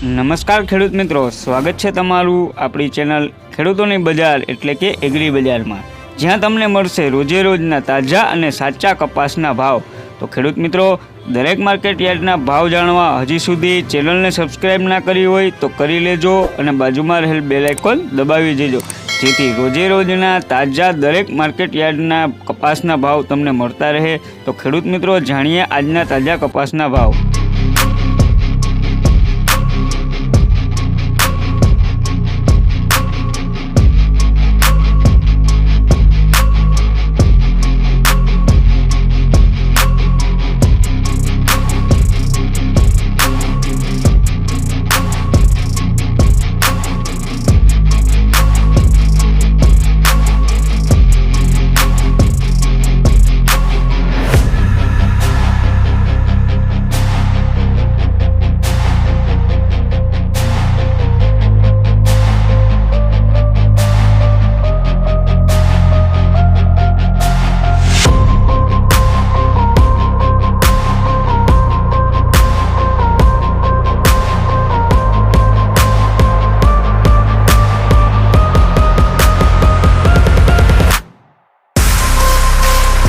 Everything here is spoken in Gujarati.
નમસ્કાર ખેડૂત મિત્રો, સ્વાગત છે તમારું આપણી ચેનલ ખેડૂતોની બજાર એટલે કે એગ્રી બજારમાં, જ્યાં તમને મળશે રોજે રોજના તાજા અને સાચા કપાસના ભાવ। તો ખેડૂત મિત્રો, દરેક માર્કેટ યાર્ડના ભાવ જાણવા હજી સુધી ચેનલને સબસ્ક્રાઈબ ના કરી હોય તો કરી લેજો અને બાજુમાં રહેલ બેલ આઇકોન દબાવી દેજો, જેથી રોજે રોજના તાજા દરેક માર્કેટ યાર્ડના કપાસના ભાવ તમને મળતા રહે। તો ખેડૂત મિત્રો, જાણીએ આજના તાજા કપાસના ભાવ।